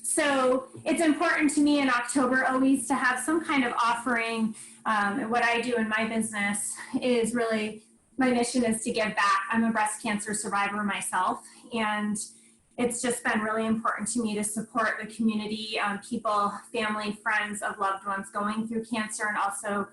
So it's important to me in October always to have some kind of offering. And what I do in my business is really, my mission is to give back. I'm a breast cancer survivor myself, and it's just been really important to me to support the community, people, family, friends of loved ones going through cancer, and also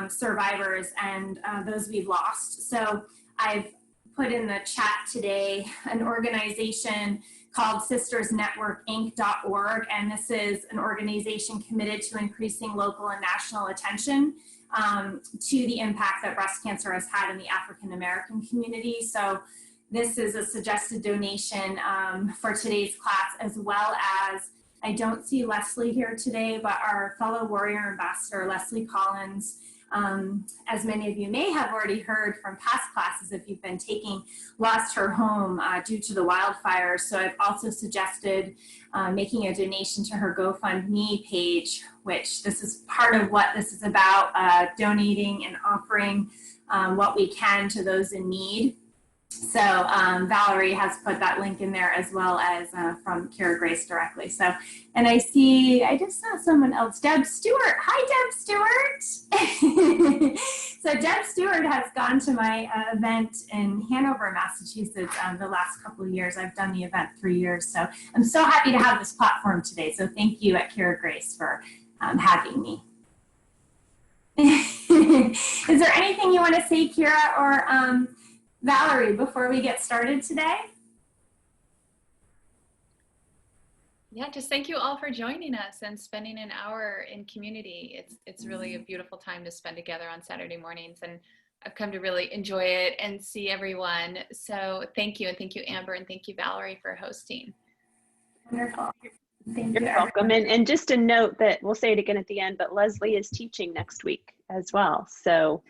survivors and those we've lost. So I've put in the chat today an organization called sistersnetworkinc.org, and this is an organization committed to increasing local and national attention to the impact that breast cancer has had in the African American community. So this is a suggested donation for today's class, as well as, I don't see Leslie here today, but our fellow warrior ambassador, Leslie Collins, as many of you may have already heard from past classes if you've been taking, lost her home due to the wildfires. So I've also suggested making a donation to her GoFundMe page, which this is part of what this is about, donating and offering what we can to those in need. So Valerie has put that link in there, as well as from Kara Grace directly. So, and I just saw someone else, Deb Stewart. Hi, Deb Stewart. So Deb Stewart has gone to my event in Hanover, Massachusetts the last couple of years. I've done the event 3 years. So I'm so happy to have this platform today. So thank you at Kara Grace for having me. Is there anything you want to say, Kira or Valerie, before we get started today? Yeah, just thank you all for joining us and spending an hour in community. It's really a beautiful time to spend together on Saturday mornings, and I've come to really enjoy it and see everyone. So thank you, and thank you, Amber, and thank you, Valerie, for hosting. Wonderful. Thank you. You're welcome. And just a note that we'll say it again at the end, but Leslie is teaching next week as well. So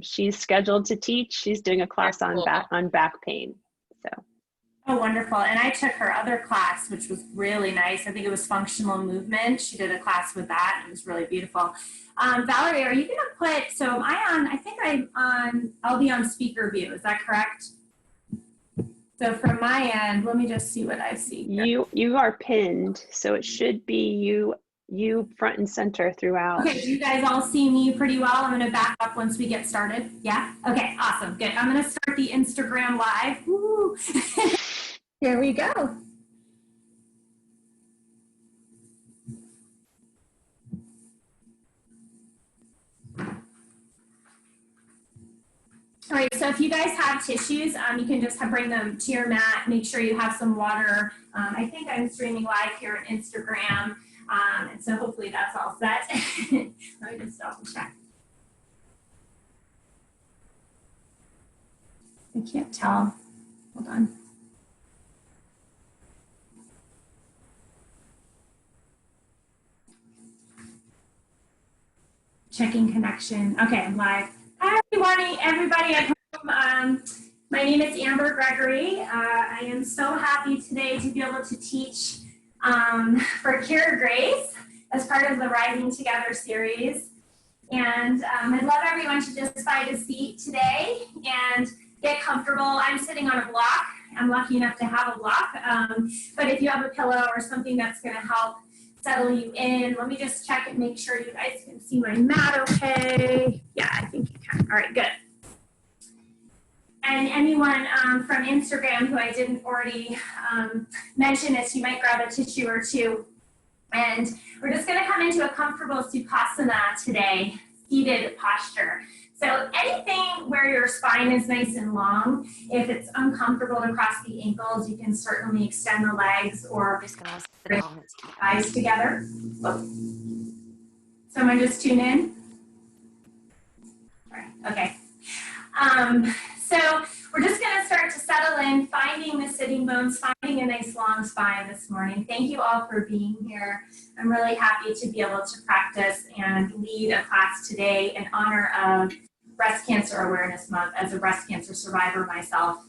she's scheduled to teach. She's doing a class on back pain. So. Oh, wonderful. And I took her other class, which was really nice. I think it was functional movement. She did a class with that, and it was really beautiful. Valerie, are you going to put, so am I on, I think I'll be on speaker view. Is that correct? So from my end, let me just see what I see here. You are pinned, so it should be you front and center throughout. Okay, you guys all see me pretty well. I'm going to back up once we get started. Yeah? Okay, awesome. Good. I'm going to start the Instagram live. Woo. Here we go. All right, so if you guys have tissues, you can just bring them to your mat. Make sure you have some water. I think I'm streaming live here on Instagram. And so hopefully that's all set. Let me just double check. I can't tell. Hold on. Checking connection. Okay, I'm live. Hi, everybody at home. My name is Amber Gregory. I am so happy today to be able to teach for Kara Grace as part of the Rising Together series. And I'd love everyone to just find a seat today and get comfortable. I'm sitting on a block. I'm lucky enough to have a block. But if you have a pillow or something that's going to help settle you in, let me just check and make sure you guys can see my mat okay. Yeah, I think you can. All right, good. And anyone from Instagram who I didn't already mention this, you might grab a tissue or two. And we're just going to come into a comfortable Sukhasana today, seated posture. So anything where your spine is nice and long, if it's uncomfortable to cross the ankles, you can certainly extend the legs or bring eyes together. Whoa. Someone just tune in? All right, okay. So we're just going to start to settle in, finding the sitting bones, finding a nice long spine this morning. Thank you all for being here. I'm really happy to be able to practice and lead a class today in honor of Breast Cancer Awareness Month as a breast cancer survivor myself,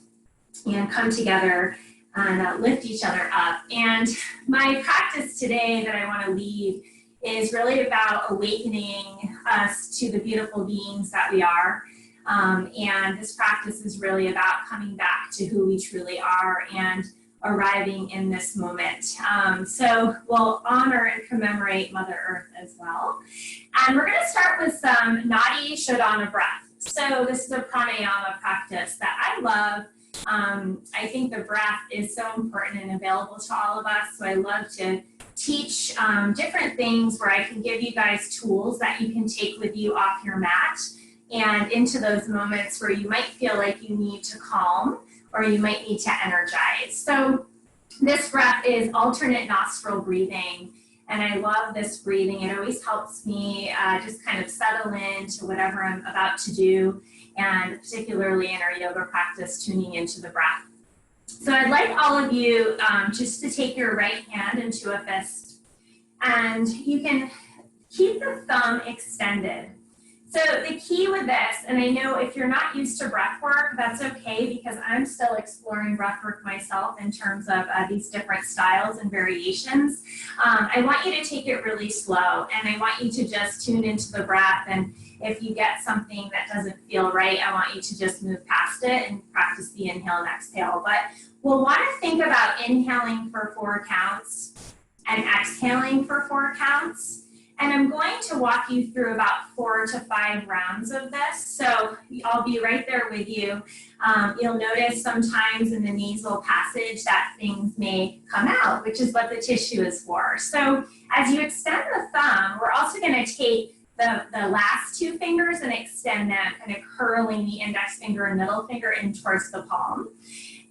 and come together and lift each other up. And my practice today that I want to lead is really about awakening us to the beautiful beings that we are. And this practice is really about coming back to who we truly are and arriving in this moment. So we'll honor and commemorate Mother Earth as well. And we're going to start with some Nadi Shodhana breath. So this is a pranayama practice that I love. I think the breath is so important and available to all of us. So I love to teach different things where I can give you guys tools that you can take with you off your mat and into those moments where you might feel like you need to calm or you might need to energize. So this breath is alternate nostril breathing. And I love this breathing. It always helps me just kind of settle into whatever I'm about to do, and particularly in our yoga practice, tuning into the breath. So I'd like all of you just to take your right hand into a fist, and you can keep the thumb extended. So the key with this, and I know if you're not used to breath work, that's okay, because I'm still exploring breath work myself in terms of these different styles and variations. I want you to take it really slow, and I want you to just tune into the breath, and if you get something that doesn't feel right, I want you to just move past it and practice the inhale and exhale. But we'll want to think about inhaling for 4 counts and exhaling for 4 counts. And I'm going to walk you through about 4 to 5 rounds of this. So I'll be right there with you. You'll notice sometimes in the nasal passage that things may come out, which is what the tissue is for. So as you extend the thumb, we're also going to take the last 2 fingers and extend them, kind of curling the index finger and middle finger in towards the palm.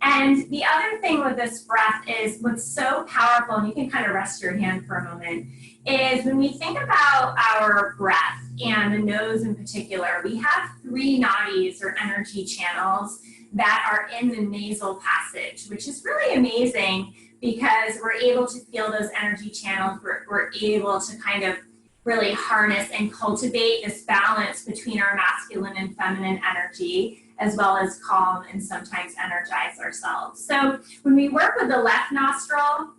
And the other thing with this breath is what's so powerful, and you can kind of rest your hand for a moment, is when we think about our breath and the nose in particular, we have 3 nadis or energy channels that are in the nasal passage, which is really amazing because we're able to feel those energy channels. We're able to kind of really harness and cultivate this balance between our masculine and feminine energy, as well as calm and sometimes energize ourselves. So when we work with the left nostril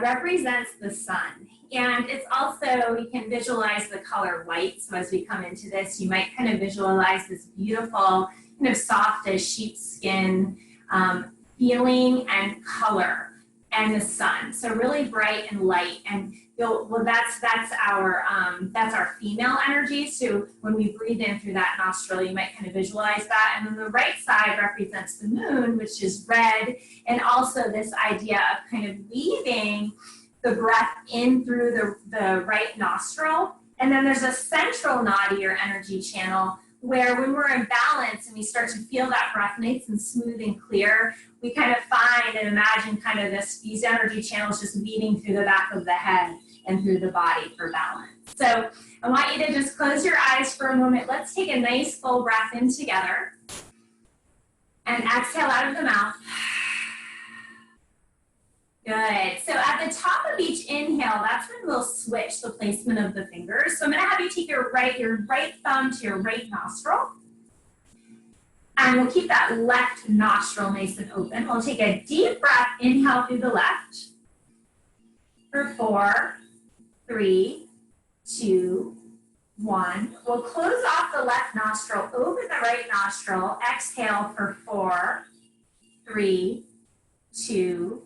represents the sun. And it's also, you can visualize the color white. So as we come into this, you might kind of visualize this beautiful, kind of soft as sheepskin feeling and color, and the sun. So really bright and light. And that's our female energy. So when we breathe in through that nostril, you might kind of visualize that. And then the right side represents the moon, which is red, and also this idea of kind of weaving the breath in through the right nostril. And then there's a central nadi or energy channel where when we're in balance and we start to feel that breath nice and smooth and clear, we kind of find and imagine kind of these energy channels just weaving through the back of the head and through the body for balance. So I want you to just close your eyes for a moment. Let's take a nice full breath in together and exhale out of the mouth. Good. So at the top of each inhale, that's when we'll switch the placement of the fingers. So I'm going to have you take your right thumb to your right nostril. And we'll keep that left nostril nice and open. We'll take a deep breath, inhale through the left for 4, 3, 2, 1. We'll close off the left nostril, open the right nostril, exhale for 4, 3, 2,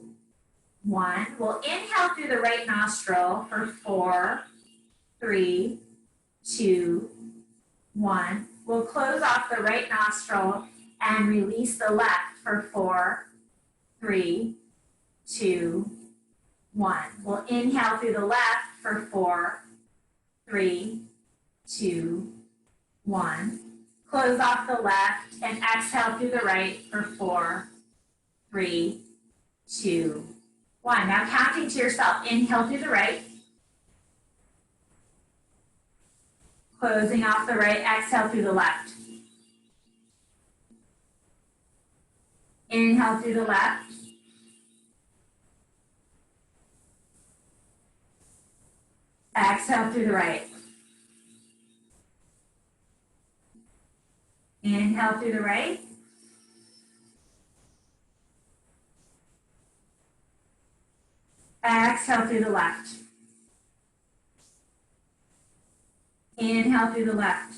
1. We'll inhale through the right nostril for 4, 3, 2, 1. We'll close off the right nostril and release the left for 4, 3, 2, 1. We'll inhale through the left for 4, 3, 2, 1. Close off the left and exhale through the right for 4, 3, 2, 1. Now counting to yourself, inhale through the right. Closing off the right, exhale through the left. Inhale through the left. Exhale through the right. Inhale through the right. Exhale through the left. Inhale through the left.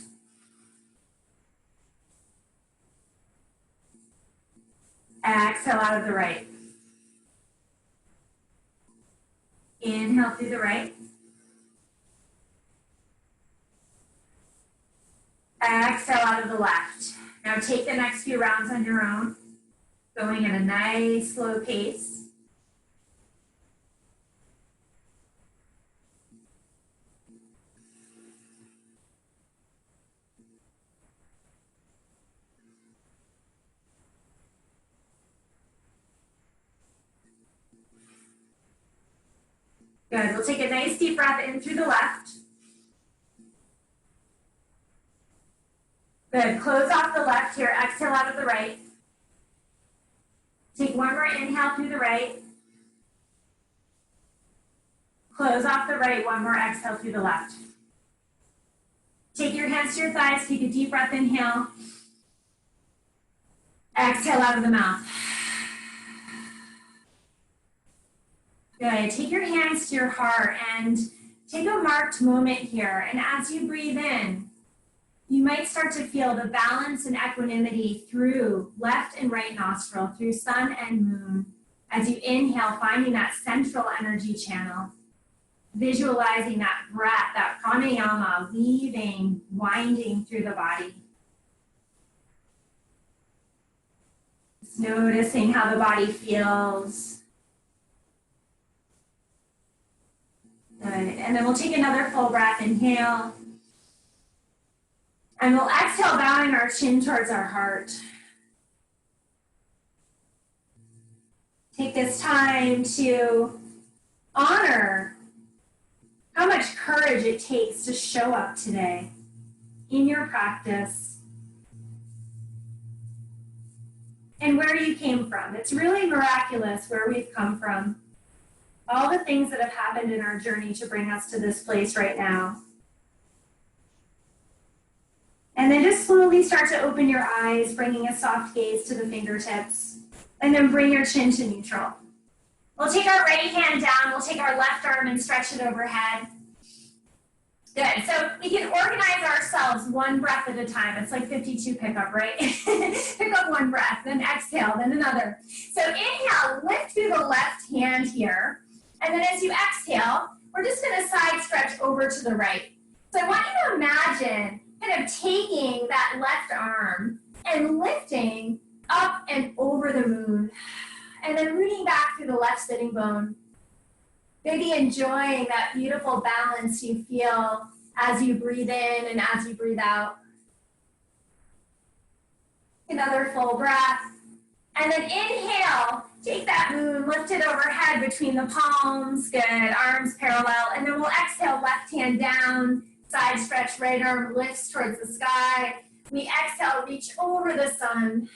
Exhale out of the right. Inhale through the right. Exhale out of the left. Now take the next few rounds on your own, going at a nice slow pace. Good, we'll take a nice deep breath in through the left. Good, close off the left here, exhale out of the right. Take one more inhale through the right. Close off the right, one more exhale through the left. Take your hands to your thighs, take a deep breath, inhale. Exhale out of the mouth. Good, take your hands to your heart and take a marked moment here. And as you breathe in, you might start to feel the balance and equanimity through left and right nostril, through sun and moon. As you inhale, finding that central energy channel, visualizing that breath, that pranayama, weaving, winding through the body. Just noticing how the body feels. Good. And then we'll take another full breath, inhale. And we'll exhale, bowing our chin towards our heart. Take this time to honor how much courage it takes to show up today in your practice and where you came from. It's really miraculous where we've come from. All the things that have happened in our journey to bring us to this place right now. And then just slowly start to open your eyes, bringing a soft gaze to the fingertips, and then bring your chin to neutral. We'll take our right hand down, we'll take our left arm and stretch it overhead. Good, so we can organize ourselves one breath at a time. It's like 52 pickup, right? Pick up one breath, then exhale, then another. So inhale, lift through the left hand here. And then as you exhale, we're just gonna side stretch over to the right. So I want you to imagine kind of taking that left arm and lifting up and over the moon, and then rooting back through the left sitting bone. Maybe enjoying that beautiful balance you feel as you breathe in and as you breathe out. Another full breath. And then inhale, take that moon, lift it overhead between the palms, good, arms parallel, and then we'll exhale, left hand down, side stretch, right arm lifts towards the sky. We exhale, reach over the sun.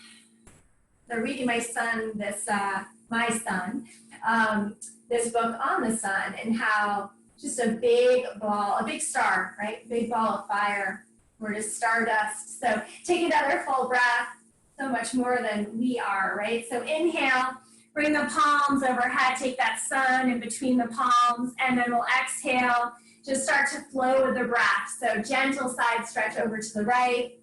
So reading my son, this book on the sun, and how just a big ball, a big star, right? Big ball of fire. We're just stardust. So take another full breath. So much more than we are, right? So inhale, bring the palms overhead, take that sun in between the palms, and then we'll exhale, just start to flow with the breath. So gentle side stretch over to the right.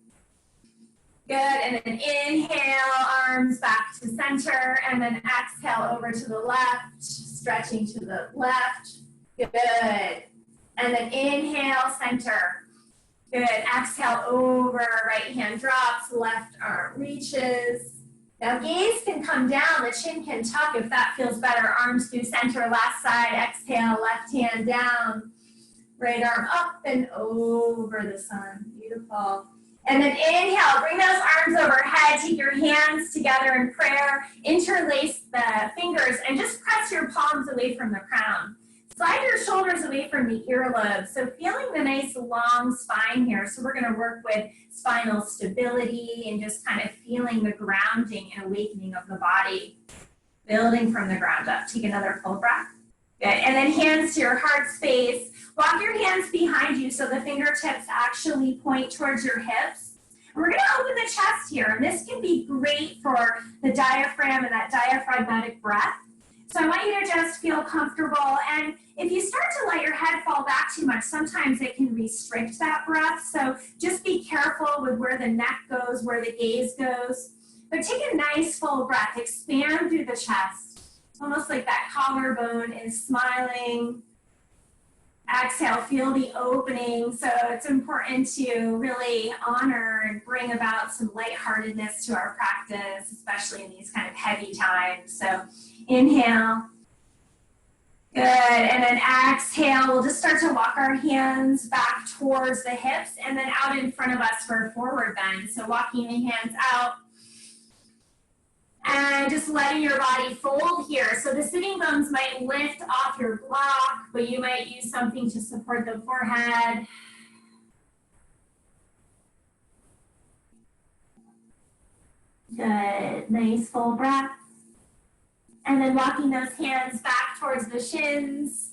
Good, and then inhale, arms back to center, and then exhale over to the left, stretching to the left. Good, and then inhale, center. Good, exhale over, right hand drops, left arm reaches. Now gaze can come down, the chin can tuck if that feels better. Arms through center, last side, exhale, left hand down. Right arm up and over the sun, beautiful. And then inhale, bring those arms overhead, take your hands together in prayer, interlace the fingers, and just press your palms away from the crown. Slide your shoulders away from the earlobes. So feeling the nice long spine here. So we're gonna work with spinal stability and just kind of feeling the grounding and awakening of the body, building from the ground up. Take another full breath. Good, and then hands to your heart space. Walk your hands behind you so the fingertips actually point towards your hips. And we're gonna open the chest here, and this can be great for the diaphragm and that diaphragmatic breath. So I want you to just feel comfortable, and if you start to let your head fall back too much, sometimes it can restrict that breath. So just be careful with where the neck goes, where the gaze goes. But take a nice full breath. Expand through the chest. It's almost like that collarbone is smiling. Exhale, feel the opening. So it's important to really honor and bring about some lightheartedness to our practice, especially in these kind of heavy times. So inhale. Good, and then exhale, we'll just start to walk our hands back towards the hips and then out in front of us for a forward bend. So walking the hands out and just letting your body fold here. So the sitting bones might lift off your block, but you might use something to support the forehead. Good, nice full breath. And then walking those hands back towards the shins.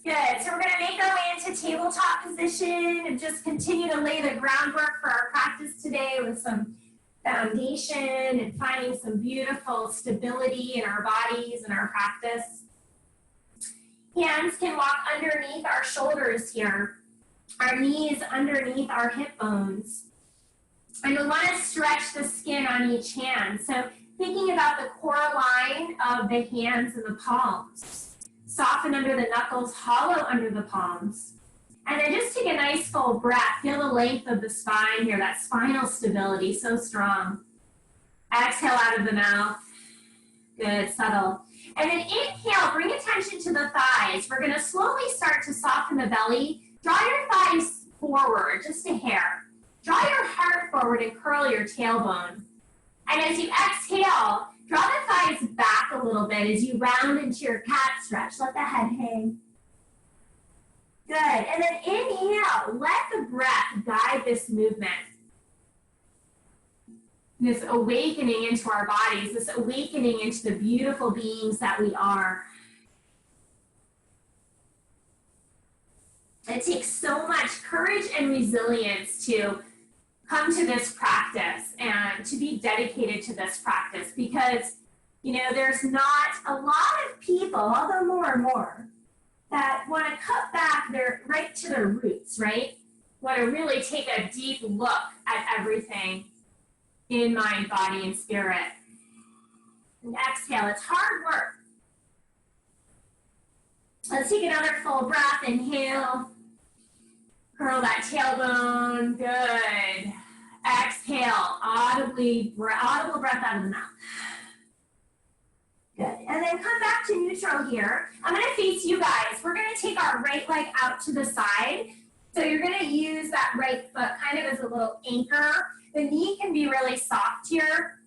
Good, so we're gonna make our way into tabletop position and just continue to lay the groundwork for our practice today with some foundation and finding some beautiful stability in our bodies and our practice. Hands can walk underneath our shoulders here. Our knees underneath our hip bones. And we wanna stretch the skin on each hand. So thinking about the core line of the hands and the palms. Soften under the knuckles, hollow under the palms. And then just take a nice full breath. Feel the length of the spine here, that spinal stability, so strong. Exhale out of the mouth. Good, subtle. And then inhale, bring attention to the thighs. We're gonna slowly start to soften the belly. Draw your thighs forward, just a hair. Draw your heart forward and curl your tailbone. And as you exhale, draw the thighs back a little bit as you round into your cat stretch. Let the head hang. Good, and then inhale, let the breath guide this movement. This awakening into our bodies, this awakening into the beautiful beings that we are. It takes so much courage and resilience to come to this practice and to be dedicated to this practice because, you know, there's not a lot of people, although more and more, that want to cut back right to their roots, right? Want to really take a deep look at everything in mind, body, and spirit. And exhale, it's hard work. Let's take another full breath, inhale. Curl that tailbone, good. Exhale, audible breath out of the mouth. Good, and then come back to neutral here. I'm gonna face you guys. We're gonna take our right leg out to the side. So you're gonna use that right foot kind of as a little anchor. The knee can be really soft here.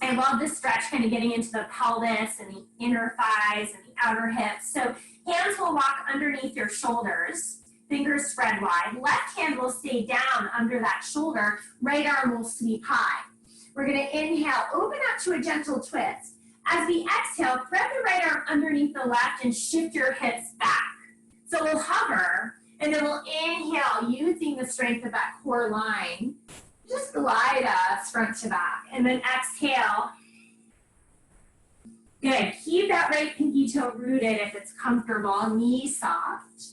I love this stretch kind of getting into the pelvis and the inner thighs and the outer hips. So hands will walk underneath your shoulders. Fingers spread wide. Left hand will stay down under that shoulder. Right arm will sweep high. We're going to inhale, open up to a gentle twist. As we exhale, thread the right arm underneath the left and shift your hips back. So we'll hover, and then we'll inhale, using the strength of that core line. Just glide us front to back. And then exhale. Good. Keep that right pinky toe rooted if it's comfortable. Knee soft.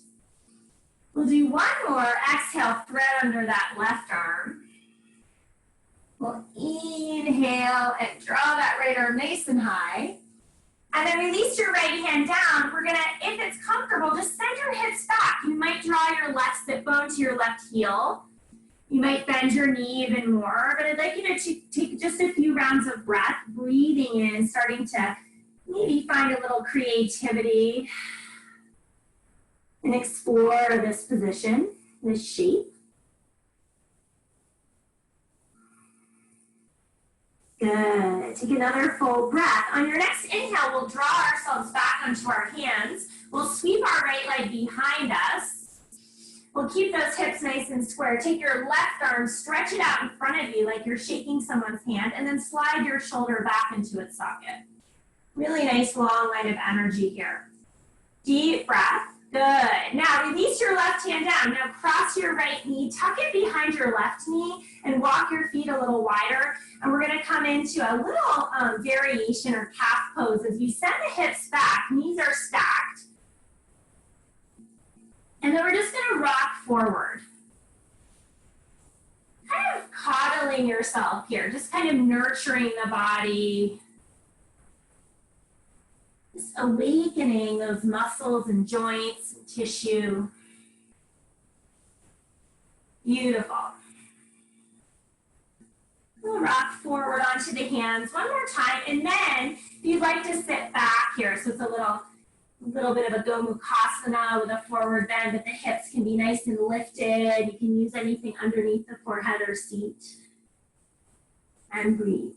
We'll do one more. Exhale, thread under that left arm. We'll inhale and draw that right arm nice and high. And then release your right hand down. We're gonna, if it's comfortable, just send your hips back. You might draw your left sit bone to your left heel. You might bend your knee even more, but I'd like you to take just a few rounds of breath, breathing in, starting to maybe find a little creativity and explore this position, this shape. Good. Take another full breath. On your next inhale, we'll draw ourselves back onto our hands. We'll sweep our right leg behind us. We'll keep those hips nice and square. Take your left arm, stretch it out in front of you like you're shaking someone's hand, and then slide your shoulder back into its socket. Really nice long line of energy here. Deep breath. Good. Now release your left hand down. Now cross your right knee, tuck it behind your left knee, and walk your feet a little wider. And we're going to come into a little variation or calf pose. As you send the hips back, knees are stacked. And then we're just going to rock forward. kind of coddling yourself here, just kind of nurturing the body, just awakening those muscles and joints and tissue. Beautiful. We'll rock forward onto the hands one more time, and then if you'd like to sit back here, so it's a little bit of a Gomukhasana with a forward bend, but the hips can be nice and lifted. You can use anything underneath the forehead or seat. And breathe.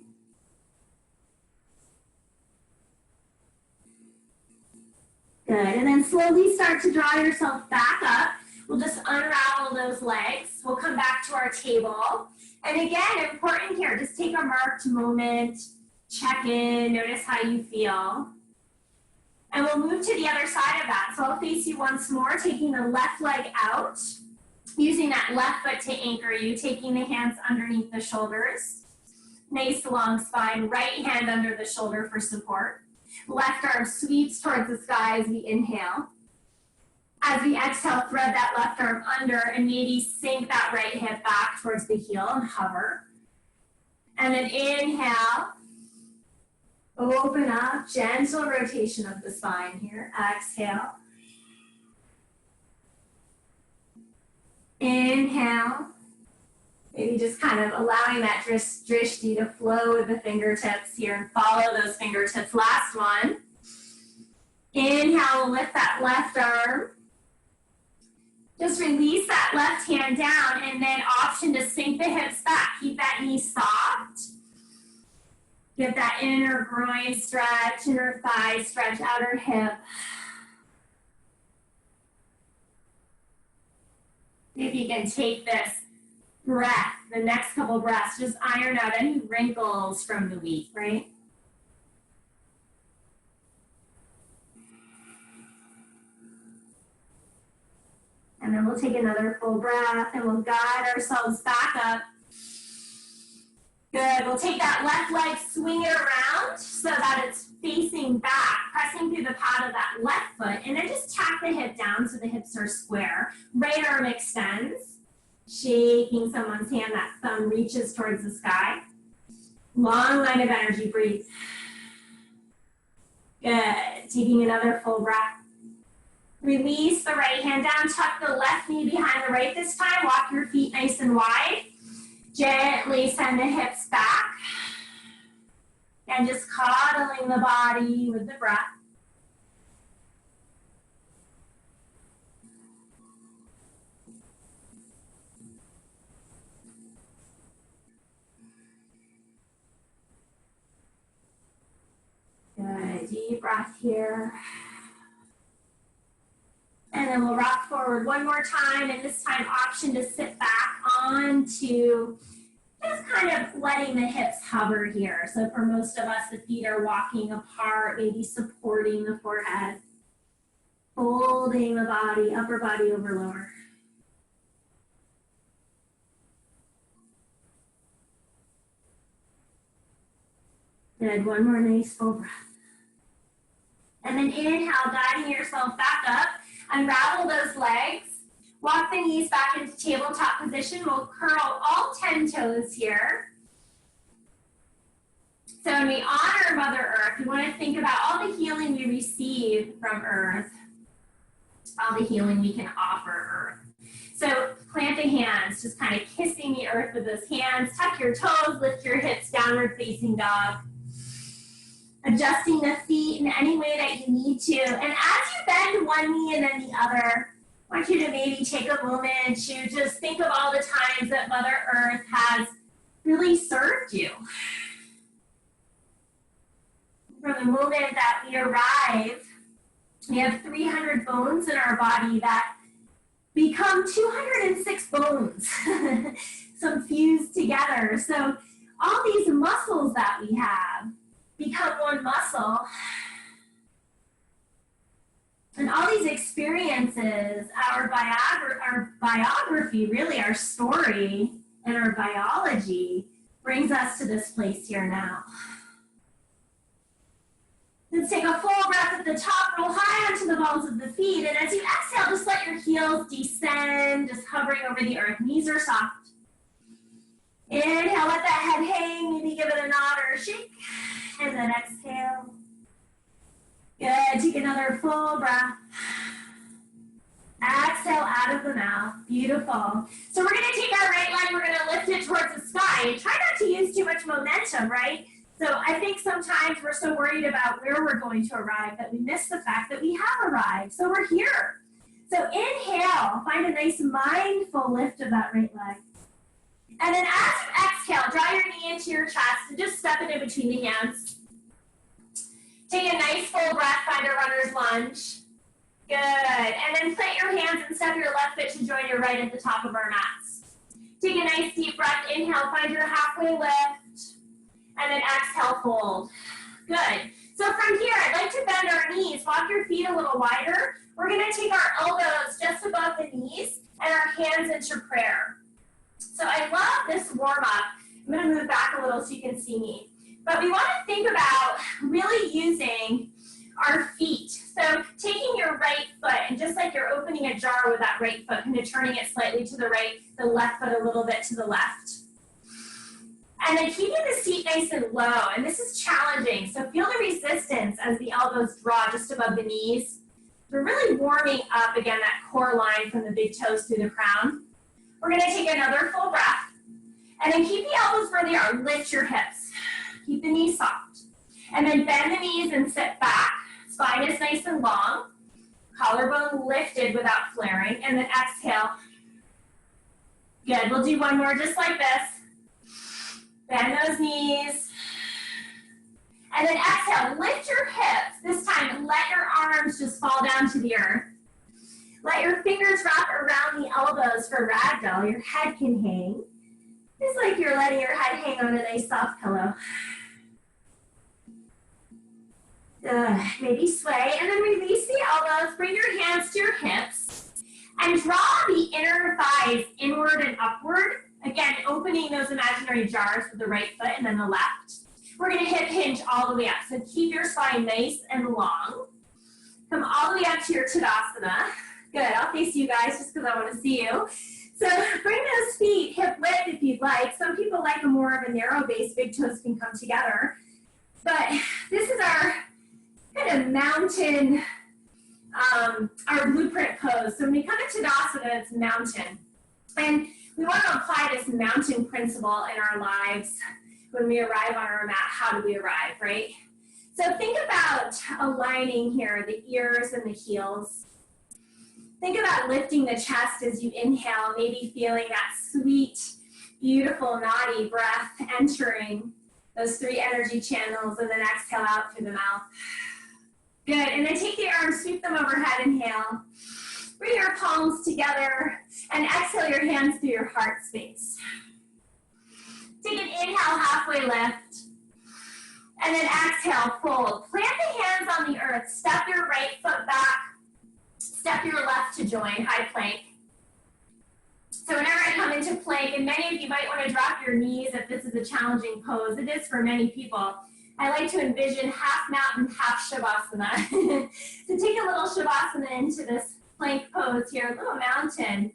Good, and then slowly start to draw yourself back up. We'll just unravel those legs. We'll come back to our table. And again, important here, just take a marked moment, check in, notice how you feel. And we'll move to the other side of that. So I'll face you once more, taking the left leg out, using that left foot to anchor you, taking the hands underneath the shoulders. Nice long spine, right hand under the shoulder for support. Left arm sweeps towards the sky as we inhale. As we exhale, thread that left arm under and maybe sink that right hip back towards the heel and hover. And then inhale. Open up, gentle rotation of the spine here. Exhale. Inhale. Maybe just kind of allowing that drishti to flow with the fingertips here and follow those fingertips. Last one. Inhale, lift that left arm. Just release that left hand down and then option to sink the hips back. Keep that knee soft. Get that inner groin stretch, inner thigh stretch, outer hip. If you can take this breath, the next couple breaths, just iron out any wrinkles from the week, right? And then we'll take another full breath and we'll guide ourselves back up. Good, we'll take that left leg, swing it around so that it's facing back, pressing through the pad of that left foot, and then just tap the hip down so the hips are square. Right arm extends, shaking someone's hand, that thumb reaches towards the sky. Long line of energy, breathe. Good, taking another full breath. Release the right hand down, tuck the left knee behind the right this time, walk your feet nice and wide. Gently send the hips back. And just coddling the body with the breath. Good, deep breath here. And then we'll rock forward one more time, and this time option to sit back onto just kind of letting the hips hover here. So for most of us, the feet are walking apart, maybe supporting the forehead, folding the body, upper body over lower. Good, one more nice full breath. And then inhale, guiding yourself back up. Unravel those legs. Walk the knees back into tabletop position. We'll curl all 10 toes here. So when we honor Mother Earth, we want to think about all the healing we receive from Earth, all the healing we can offer Earth. So plant the hands, just kind of kissing the earth with those hands. Tuck your toes, lift your hips, downward facing dog. Adjusting the feet in any way that you need to. And as you bend one knee and then the other, I want you to maybe take a moment to just think of all the times that Mother Earth has really served you. From the moment that we arrive, we have 300 bones in our body that become 206 bones, some fused together. So all these muscles that we have become one muscle. And all these experiences, our biography, really our story and our biology brings us to this place here now. Let's take a full breath at the top, roll high onto the balls of the feet, and as you exhale, just let your heels descend, just hovering over the earth. Knees are soft. Inhale, let that head hang. Maybe give it a nod or a shake. And then exhale. Good. Take another full breath. Exhale out of the mouth. Beautiful. So we're going to take our right leg, we're going to lift it towards the sky and try not to use too much momentum, right? So I think sometimes we're so worried about where we're going to arrive that we miss the fact that we have arrived. So we're here. So inhale, find a nice mindful lift of that right leg. And then as you exhale, draw your knee into your chest and just step it in between the hands. Take a nice full breath, find a runner's lunge. Good. And then plant your hands and step your left foot to join your right at the top of our mats. Take a nice deep breath. Inhale, find your halfway lift. And then exhale, fold. Good. So from here, I'd like to bend our knees. Walk your feet a little wider. We're going to take our elbows just above the knees and our hands into prayer. So I love this warm-up. I'm going to move back a little so you can see me. But we want to think about really using our feet. So taking your right foot and just like you're opening a jar with that right foot, kind of turning it slightly to the right, the left foot a little bit to the left. And then keeping the seat nice and low. And this is challenging. So feel the resistance as the elbows draw just above the knees. We're really warming up, again, that core line from the big toes through the crown. We're going to take another full breath. And then keep the elbows where they are. Lift your hips. Keep the knees soft. And then bend the knees and sit back. Spine is nice and long. Collarbone lifted without flaring. And then exhale. Good. We'll do one more just like this. Bend those knees. And then exhale. Lift your hips. This time, let your arms just fall down to the earth. Let your fingers wrap around the elbows for Ragdoll. Your head can hang. It's like you're letting your head hang on a nice soft pillow. Maybe sway, and then release the elbows. Bring your hands to your hips. And draw the inner thighs inward and upward. Again, opening those imaginary jars with the right foot and then the left. We're going to hip hinge all the way up. So keep your spine nice and long. Come all the way up to your Tadasana. Good, I'll face you guys just because I want to see you. So bring those feet hip width if you'd like. Some people like a more of a narrow base, big toes can come together. But this is our kind of mountain, our blueprint pose. So when we come to Tadasana, it's mountain. And we want to apply this mountain principle in our lives. When we arrive on our mat, how do we arrive, right? So think about aligning here, the ears and the heels. Think about lifting the chest as you inhale, maybe feeling that sweet, beautiful, naughty breath entering those 3 energy channels, and then exhale out through the mouth. Good, and then take the arms, sweep them overhead, inhale. Bring your palms together, and exhale your hands through your heart space. Take an inhale, halfway lift, and then exhale, fold. Plant the hands on the earth, step your right foot back, step your left to join, high plank. So whenever I come into plank, and many of you might want to drop your knees if this is a challenging pose, it is for many people. I like to envision half mountain, half Shavasana. So take a little Shavasana into this plank pose here, a little mountain.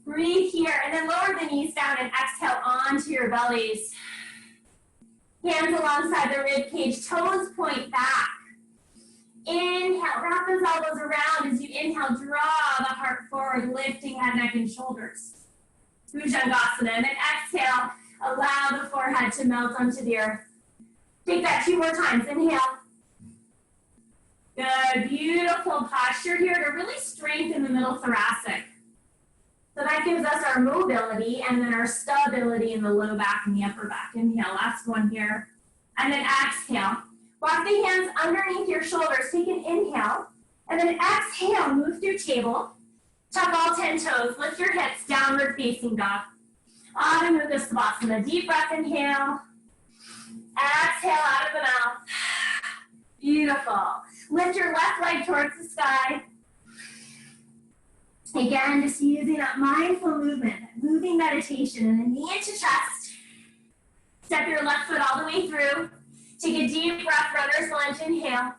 Breathe here, and then lower the knees down and exhale onto your bellies. Hands alongside the rib cage, toes point back. Inhale, wrap those elbows around. As you inhale, draw the heart forward, lifting head, neck, and shoulders. Bhujangasana, and then exhale, allow the forehead to melt onto the earth. Take that 2 more times, inhale. Good, beautiful posture here to really strengthen the middle thoracic. So that gives us our mobility and then our stability in the low back and the upper back. Inhale, last one here. And then exhale. Walk the hands underneath your shoulders. Take an inhale. And then exhale, move through table. Tuck all 10 toes. Lift your hips, downward facing dog. Adho Mukha Svanasana. Deep breath, inhale. Exhale out of the mouth. Beautiful. Lift your left leg towards the sky. Again, just using that mindful movement, moving meditation, and then knee into chest. Step your left foot all the way through. Take a deep breath, runner's lunge, inhale.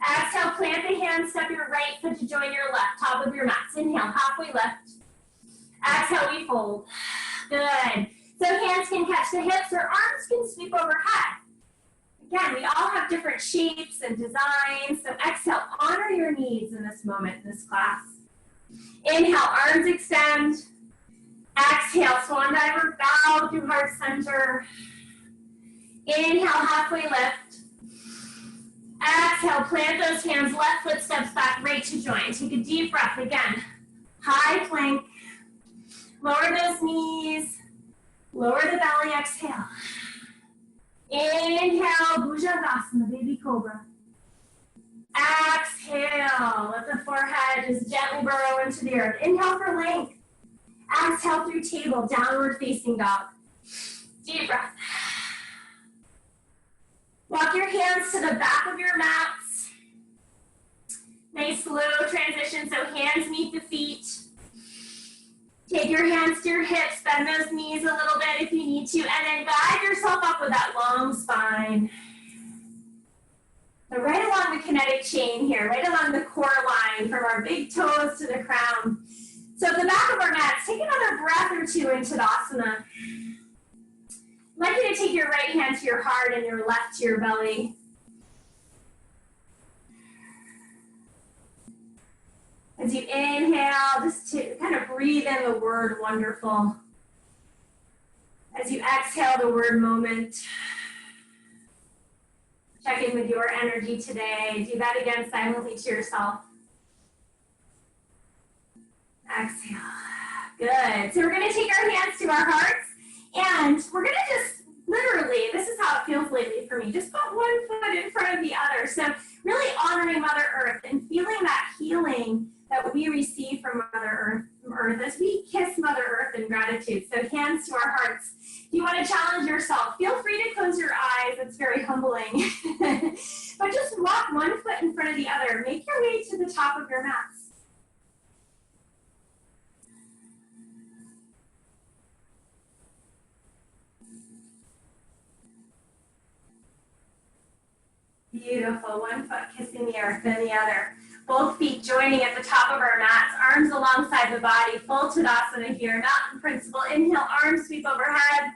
Exhale, plant the hands, step your right foot to join your left, top of your mats. Inhale, halfway lift. Exhale, we fold. Good. So hands can catch the hips or arms can sweep overhead. Again, we all have different shapes and designs. So exhale, honor your knees in this moment, in this class. Inhale, arms extend. Exhale, swan diver, bow through heart center. Inhale, halfway lift. Exhale, plant those hands, left foot steps back, right to join. Take a deep breath again. High plank. Lower those knees. Lower the belly, exhale. Inhale, Bhujangasana, baby cobra. Exhale, let the forehead just gently burrow into the earth. Inhale for length. Exhale through table, downward facing dog. Deep breath. Walk your hands to the back of your mats. Nice slow transition, so hands meet the feet. Take your hands to your hips, bend those knees a little bit if you need to, and then guide yourself up with that long spine. So right along the kinetic chain here, right along the core line from our big toes to the crown. So at the back of our mats, take another breath or two in Tadasana. I'd like you to take your right hand to your heart and your left to your belly. As you inhale, just to kind of breathe in the word wonderful. As you exhale the word moment. Check in with your energy today. Do that again silently to yourself. Exhale. Good. So we're going to take our hands to our hearts, and we're going to just literally, this is how it feels lately for me, just put one foot in front of the other. So really honoring Mother Earth and feeling that healing that we receive from Mother Earth as we kiss Mother Earth in gratitude. So hands to our hearts. If you want to challenge yourself, feel free to close your eyes. It's very humbling. But just walk one foot in front of the other. Make your way to the top of your mats. Beautiful. One foot kissing the earth, then the other. Both feet joining at the top of our mats, arms alongside the body, full Tadasana here, mountain principle. Inhale, arms sweep overhead.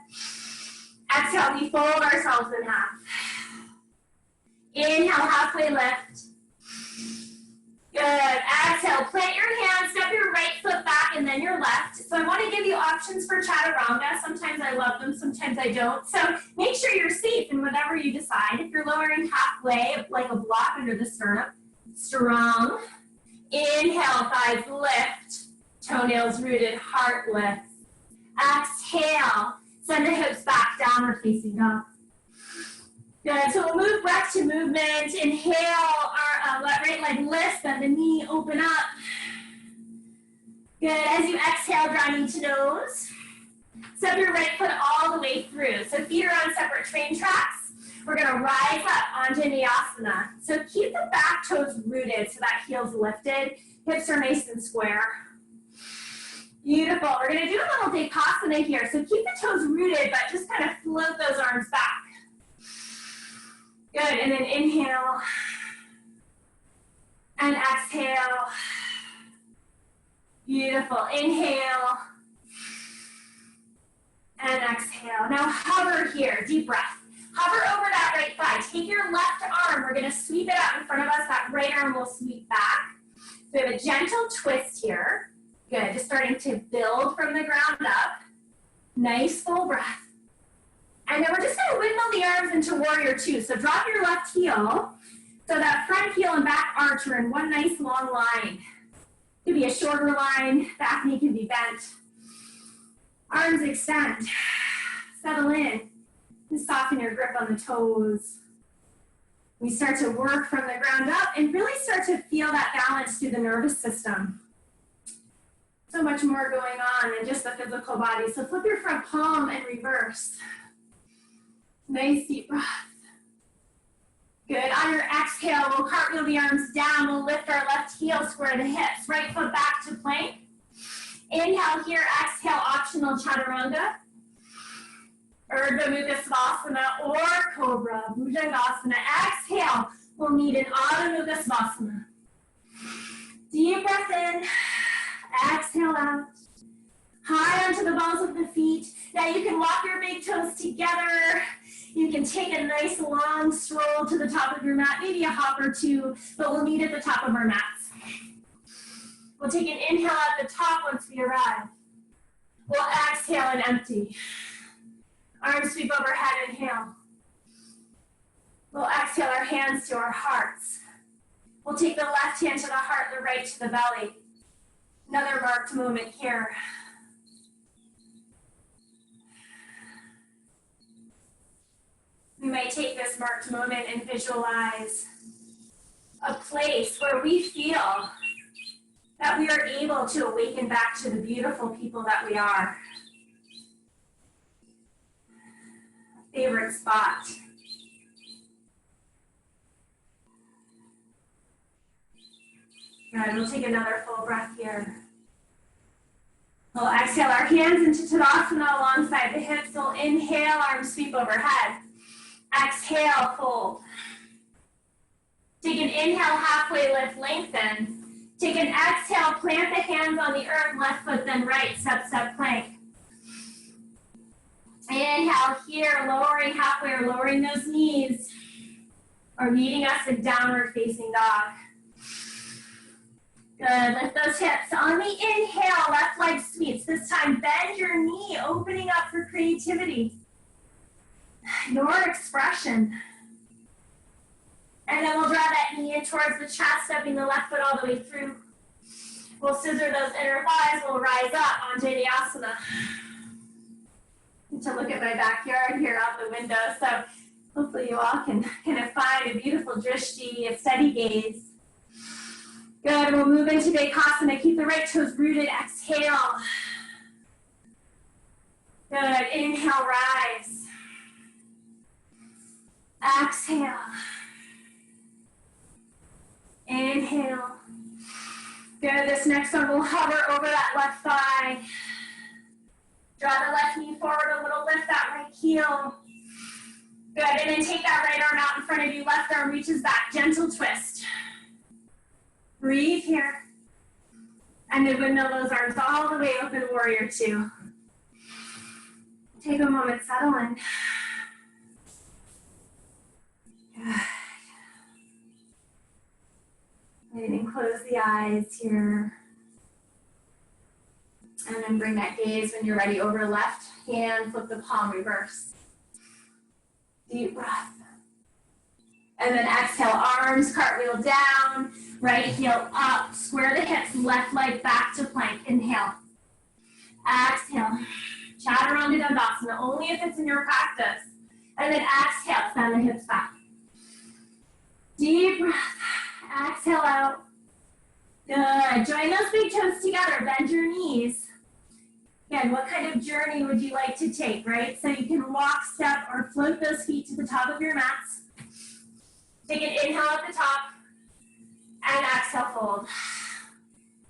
Exhale, we fold ourselves in half. Inhale, halfway lift. Good. Exhale, plant your hands, step your right foot back and then your left. So I want to give you options for Chaturanga. Sometimes I love them, sometimes I don't. So make sure you're safe in whatever you decide. If you're lowering halfway, like a block under the sternum, strong. Inhale, thighs lift. Toenails rooted, heart lifts. Exhale, send the hips back, downward facing dog. Good, so we'll move breath to movement. Inhale, our right leg lifts, bend the knee, open up. Good, as you exhale, draw knee to nose. Step your right foot all the way through. So feet are on separate train tracks. We're gonna rise up onto Asana. So keep the back toes rooted so that heel's lifted. Hips are nice and square. Beautiful, we're gonna do a little Tadasana here. So keep the toes rooted, but just kind of float those arms back. Good, and then inhale, and exhale. Beautiful, inhale, and exhale. Now hover here, deep breath. Hover over that right thigh. Take your left arm, we're gonna sweep it out in front of us. That right arm will sweep back. So we have a gentle twist here. Good, just starting to build from the ground up. Nice full breath. And then we're just going to windmill the arms into warrior two. So drop your left heel. So that front heel and back arch are in one nice long line. It could be a shorter line. Back knee can be bent. Arms extend. Settle in. Just soften your grip on the toes. We start to work from the ground up and really start to feel that balance through the nervous system. So much more going on than just the physical body. So flip your front palm and reverse. Nice deep breath. Good. On your exhale, we'll cartwheel the arms down. We'll lift our left heel, square the hips. Right foot back to plank. Inhale here. Exhale, optional Chaturanga. Urdhva Mukha Svasana or Cobra. Bhujangasana. Exhale, we'll need an Adho Mukha Svasana. Deep breath in. Exhale out. High onto the balls of the feet. Now you can walk your big toes together. You can take a nice long stroll to the top of your mat, maybe a hop or two, but we'll meet at the top of our mats. We'll take an inhale at the top once we arrive. We'll exhale and empty. Arms sweep overhead, inhale. We'll exhale our hands to our hearts. We'll take the left hand to the heart, the right to the belly. Another marked moment here. We might take this marked moment and visualize a place where we feel that we are able to awaken back to the beautiful people that we are. A favorite spot. Good, we'll take another full breath here. We'll exhale our hands into Tadasana alongside the hips. We'll inhale, arms sweep overhead. Exhale, fold. Take an inhale, halfway lift, lengthen. Take an exhale, plant the hands on the earth, left foot, then right, step, step, plank. Inhale here, lowering halfway or lowering those knees, or meeting us in downward facing dog. Good, lift those hips. On the inhale, left leg sweeps. This time, bend your knee, opening up for creativity. Your expression. And then we'll draw that knee in towards the chest, stepping the left foot all the way through. We'll scissor those inner thighs. We'll rise up onto the Asana. To look at my backyard here out the window. So hopefully you all can kind of find a beautiful drishti, a steady gaze. Good, we'll move into Tadasana. Keep the right toes rooted, exhale. Good, inhale, rise. Exhale. Inhale. Good, this next one, we'll hover over that left thigh. Draw the left knee forward a little, lift that right heel. Good, and then take that right arm out in front of you, left arm reaches back, gentle twist. Breathe here. And then windmill those arms all the way open, warrior two. Take a moment, settle in. Good. And close the eyes here. And then bring that gaze when you're ready over left hand, flip the palm, reverse. Deep breath. And then exhale, arms cartwheel down, right heel up, square the hips, left leg back to plank, inhale. Exhale, Chaturanga Tadasana, only if it's in your practice. And then exhale, send the hips back. Deep breath, exhale out. Good, join those big toes together, bend your knees. Again, what kind of journey would you like to take, right? So you can walk, step, or float those feet to the top of your mats. Take an inhale at the top, and exhale, fold.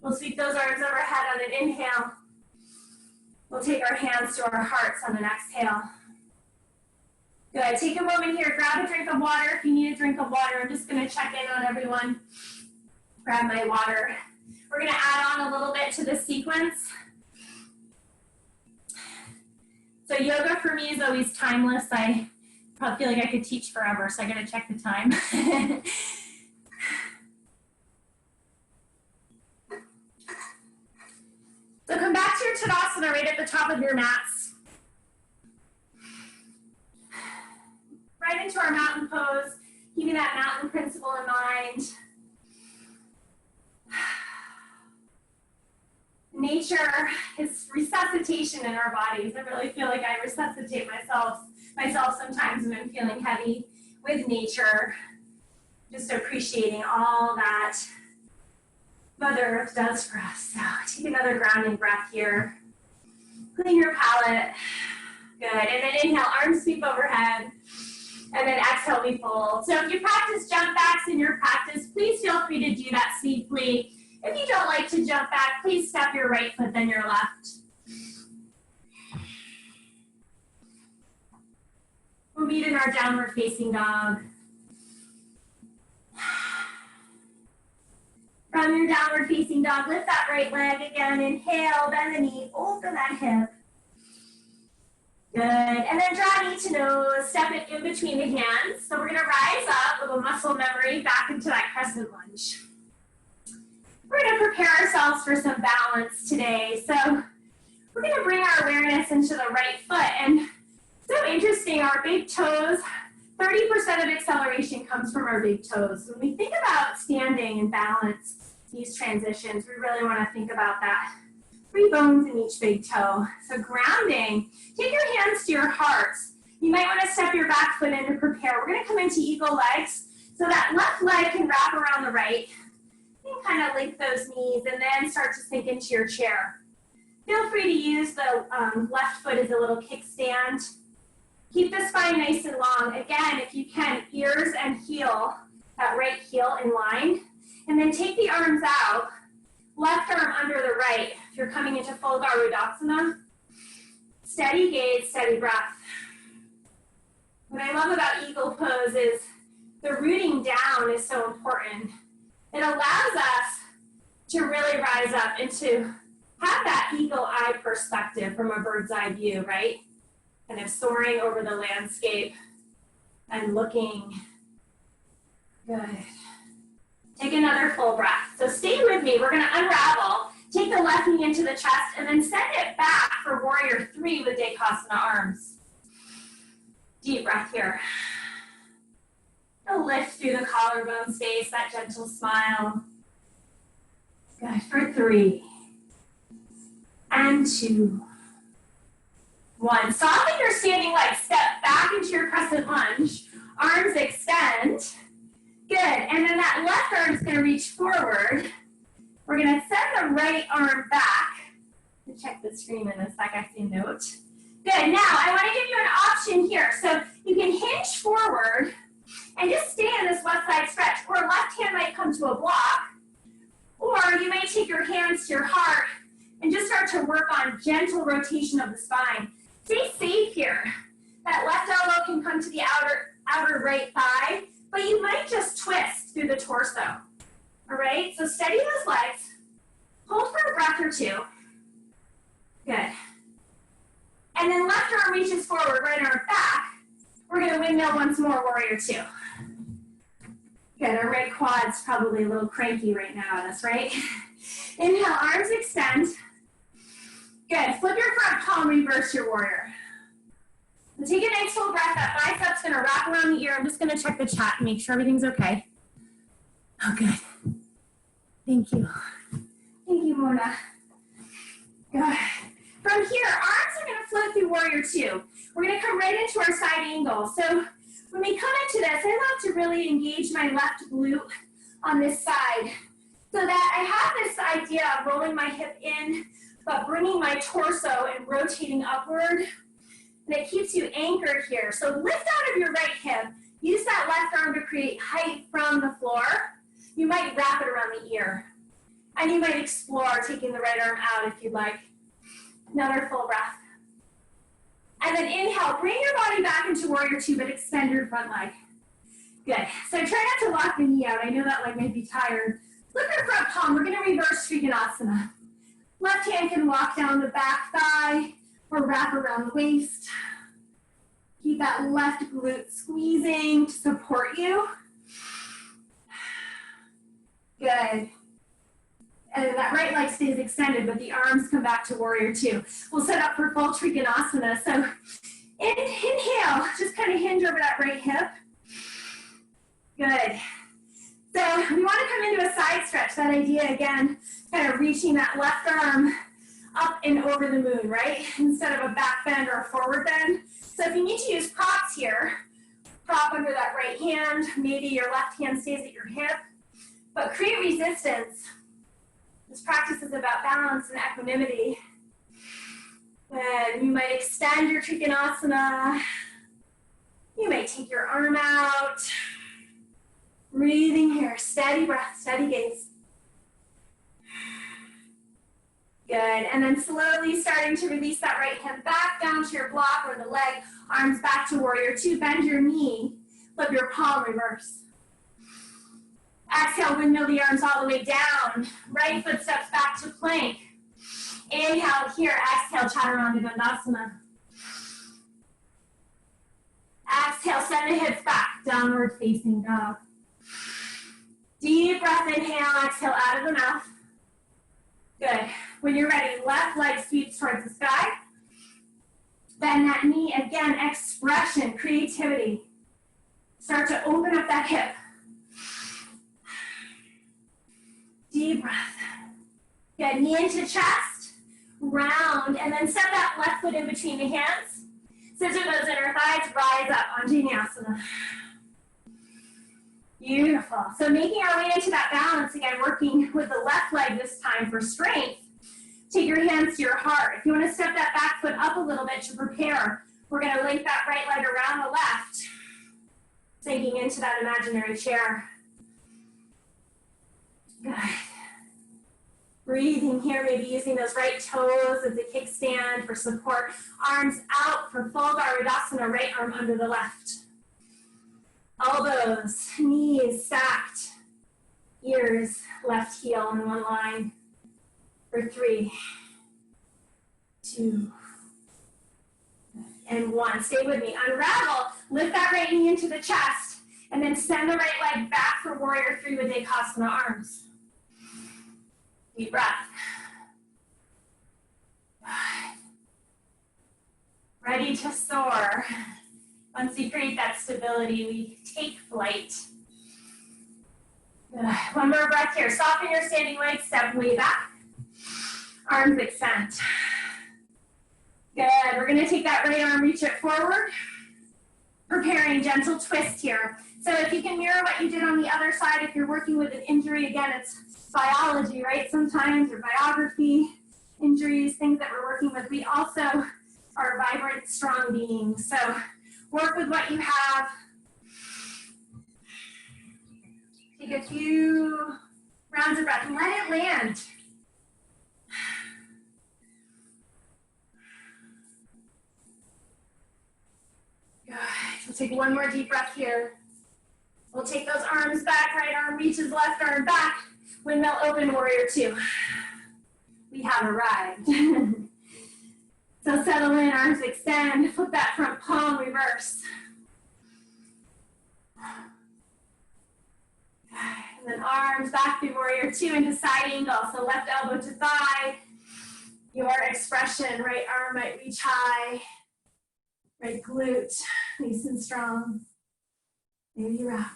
We'll sweep those arms overhead on an inhale. We'll take our hands to our hearts on an exhale. Good, take a moment here, grab a drink of water. If you need a drink of water, I'm just gonna check in on everyone. Grab my water. We're gonna add on a little bit to this sequence. So yoga for me is always timeless. I probably feel like I could teach forever, so I gotta check the time. So come back to your Tadasana right at the top of your mats. Right into our mountain pose, keeping that mountain principle in mind. Nature is resuscitation in our bodies. I really feel like I resuscitate myself sometimes when I'm feeling heavy with nature. Just appreciating all that Mother Earth does for us. So take another grounding breath here. Clean your palate. Good. And then inhale, arms sweep overhead. And then exhale, we fold. So if you practice jump backs in your practice, please feel free to do that safely. If you don't like to jump back, please step your right foot, then your left. We'll meet in our downward facing dog. From your downward facing dog, lift that right leg again. Inhale, bend the knee, open that hip. Good, and then draw knee to nose, step it in between the hands. So we're gonna rise up, a little muscle memory, back into that crescent lunge. We're gonna prepare ourselves for some balance today. So we're gonna bring our awareness into the right foot, and so interesting, our big toes, 30% of acceleration comes from our big toes. When we think about standing and balance, these transitions, we really wanna think about that. 3 bones in each big toe. So grounding, take your hands to your hearts. You might want to step your back foot in to prepare. We're going to come into eagle legs. So that left leg can wrap around the right. You can kind of link those knees and then start to sink into your chair. Feel free to use the left foot as a little kickstand. Keep the spine nice and long. Again, if you can, ears and heel, that right heel in line. And then take the arms out. Left arm under the right. If you're coming into full Tadasana, steady gaze, steady breath. What I love about eagle pose is the rooting down is so important. It allows us to really rise up and to have that eagle eye perspective from a bird's eye view, right? Kind of soaring over the landscape and looking good. Take another full breath. So stay with me. We're going to unravel. Take the left knee into the chest and then send it back for warrior 3 with Tadasana arms. Deep breath here. A lift through the collarbone space, that gentle smile. Good. For 3. And 2. 1. Soften your standing legs. Step back into your crescent lunge. Arms extend. Good, and then that left arm is going to reach forward. We're going to send the right arm back. I'll check the screen in a sec, I see a note. Good, now I want to give you an option here. So you can hinge forward and just stay in this left side stretch, or left hand might come to a block, or you may take your hands to your heart and just start to work on gentle rotation of the spine. Stay safe here. That left elbow can come to the outer right thigh, but you might just twist through the torso, all right? So steady those legs, hold for a breath or 2. Good. And then left arm reaches forward, right arm back. We're gonna windmill once more, warrior 2. Good, our right quad's probably a little cranky right now on us, right? Inhale, arms extend. Good, flip your front palm, reverse your warrior. So take a nice full breath. That bicep's going to wrap around the ear. I'm just going to check the chat and make sure everything's okay. Oh, good. Thank you. Thank you, Mona. Good. From here, arms are going to float through warrior 2. We're going to come right into our side angle. So when we come into this, I love to really engage my left glute on this side so that I have this idea of rolling my hip in, but bringing my torso and rotating upward. And it keeps you anchored here. So lift out of your right hip. Use that left arm to create height from the floor. You might wrap it around the ear. And you might explore taking the right arm out if you'd like. Another full breath. And then inhale, bring your body back into warrior 2, but extend your front leg. Good. So try not to lock the knee out. I know that leg might be tired. Flip your front palm. We're going to reverse Trikonasana. Left hand can walk down the back thigh or wrap around the waist. Keep that left glute squeezing to support you. Good. And that right leg stays extended, but the arms come back to warrior 2. We'll set up for full Trikonasana. So inhale, just kind of hinge over that right hip. Good. So we want to come into a side stretch. That idea again, kind of reaching that left arm up and over the moon, right? Instead of a back bend or a forward bend. So if you need to use props here, prop under that right hand, maybe your left hand stays at your hip, but create resistance. This practice is about balance and equanimity. And you might extend your Trikonasana. You may take your arm out. Breathing here, steady breath, steady gaze. Good, and then slowly starting to release that right hand back down to your block or the leg, arms back to warrior 2, bend your knee, flip your palm, reverse. Exhale, windmill the arms all the way down, right foot steps back to plank. Inhale here, exhale, Chaturanga. Exhale, send the hips back, downward facing dog. Deep breath, inhale, exhale out of the mouth. Good. When you're ready, left leg sweeps towards the sky. Bend that knee, again, expression, creativity. Start to open up that hip. Deep breath. Good, knee into chest, round, and then set that left foot in between the hands. Scissor those inner thighs, rise up, Anjaneyasana. Beautiful. So making our way into that balance, again, working with the left leg this time for strength. Take your hands to your heart. If you want to step that back foot up a little bit to prepare, we're going to link that right leg around the left, sinking into that imaginary chair. Good. Breathing here, maybe using those right toes as a kickstand for support. Arms out for full Tadasana, right arm under the left. Elbows, knees stacked. Ears, left heel in one line. For 3, 2, and 1. Stay with me. Unravel. Lift that right knee into the chest, and then send the right leg back for warrior 3 with Tadasana arms. Deep breath. Ready to soar. Once we create that stability, we take flight. One more breath here. Soften your standing legs, step way back. Arms extend. Good. We're going to take that right arm, reach it forward. Preparing gentle twist here. So if you can mirror what you did on the other side, if you're working with an injury, again, it's biology, right? Sometimes, or biography, injuries, things that we're working with. We also are vibrant, strong beings. So work with what you have. Take a few rounds of breath and let it land. Good. We'll take one more deep breath here. We'll take those arms back, right arm reaches left arm back. Windmill open, warrior 2. We have arrived. So settle in, arms extend, flip that front palm, reverse. And then arms back through warrior 2 into side angle. So left elbow to thigh. Your expression, right arm might reach high. Right glute, nice and strong. Maybe wrap.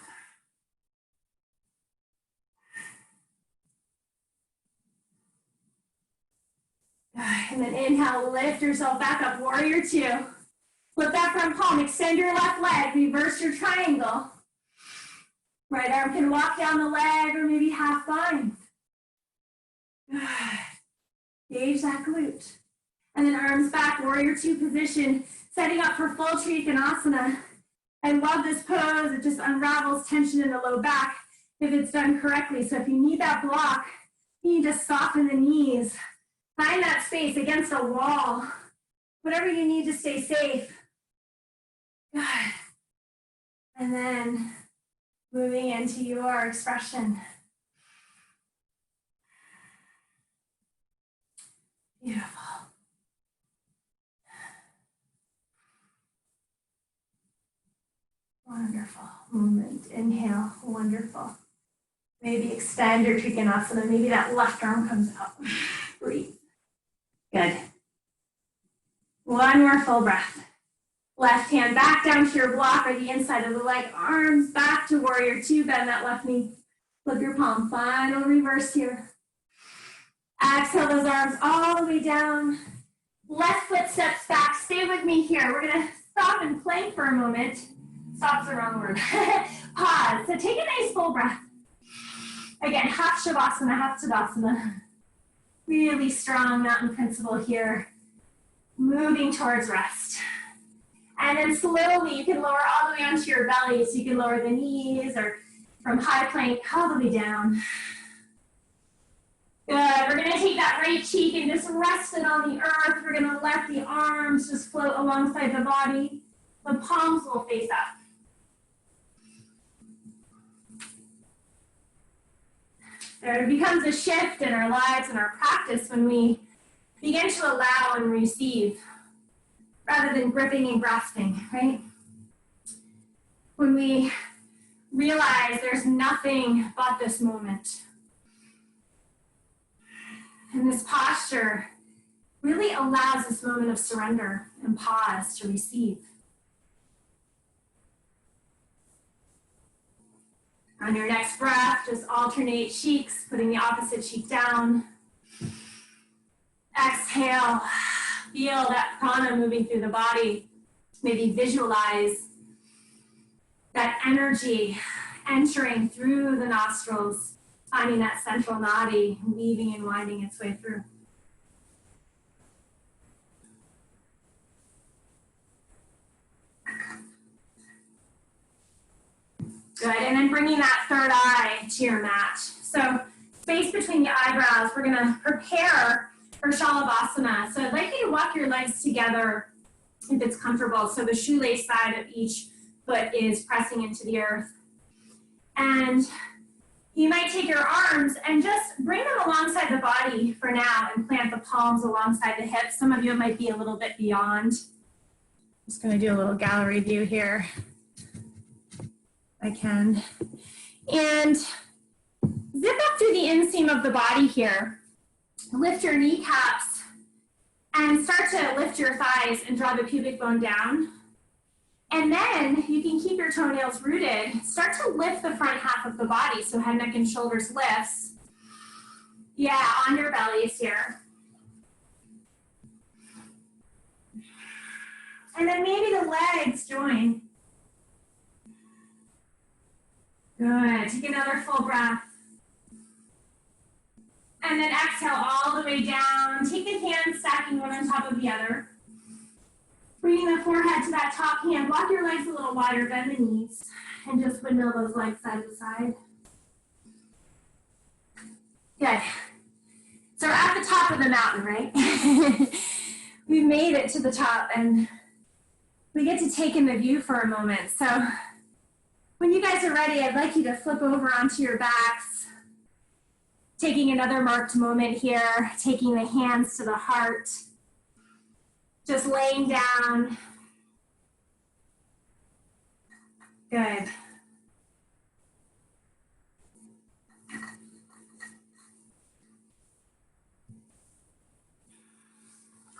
And then inhale, lift yourself back up, warrior 2. Flip that front palm, extend your left leg, reverse your triangle. Right arm can walk down the leg or maybe half bind. Gauge that glute. And then arms back, warrior 2 position, setting up for full Trikonasana. I love this pose. It just unravels tension in the low back if it's done correctly. So if you need that block, you need to soften the knees. Find that space against a wall. Whatever you need to stay safe. Good. And then moving into your expression. Beautiful. Wonderful. Movement. Inhale. Wonderful. Maybe extend your Trikonasana. Maybe that left arm comes out. Breathe. Good. One more full breath. Left hand back down to your block or the inside of the leg. Arms back to warrior 2. Bend that left knee. Flip your palm. Final reverse here. Exhale those arms all the way down. Left foot steps back. Stay with me here. We're going to stop and plank for a moment. Stop's the wrong word. Pause. So take a nice full breath. Again, half Shalabhasana, half Tadasana. Really strong mountain principle here. Moving towards rest. And then slowly you can lower all the way onto your belly. So you can lower the knees or from high plank all the way down. Good. We're going to take that right cheek and just rest it on the earth. We're going to let the arms just float alongside the body. The palms will face up. There becomes a shift in our lives and our practice when we begin to allow and receive rather than gripping and grasping, right? when we realize there's nothing but this moment. And this posture really allows this moment of surrender and pause to receive. On your next breath, just alternate cheeks, putting the opposite cheek down. Exhale, feel that prana moving through the body. Maybe visualize that energy entering through the nostrils, finding that central nadi, weaving and winding its way through. Good, and then bringing that third eye to your mat. So space between the eyebrows, we're gonna prepare for Shalabhasana. So I'd like you to walk your legs together if it's comfortable. So the shoelace side of each foot is pressing into the earth. And you might take your arms and just bring them alongside the body for now and plant the palms alongside the hips. Some of you might be a little bit beyond. Just gonna do a little gallery view here. I can. And zip up through the inseam of the body here. Lift your kneecaps and start to lift your thighs and draw the pubic bone down. And then you can keep your toenails rooted. Start to lift the front half of the body. So head, neck, and shoulders lifts. Yeah, on your bellies here. And then maybe the legs join. Good, take another full breath. And then exhale all the way down. Take the hands stacking one on top of the other. Bringing the forehead to that top hand. Walk your legs a little wider, bend the knees. And just windmill those legs side to side. Good. So we're at the top of the mountain, right? We've made it to the top and we get to take in the view for a moment. So when you guys are ready, I'd like you to flip over onto your backs, taking another marked moment here, taking the hands to the heart, just laying down. Good.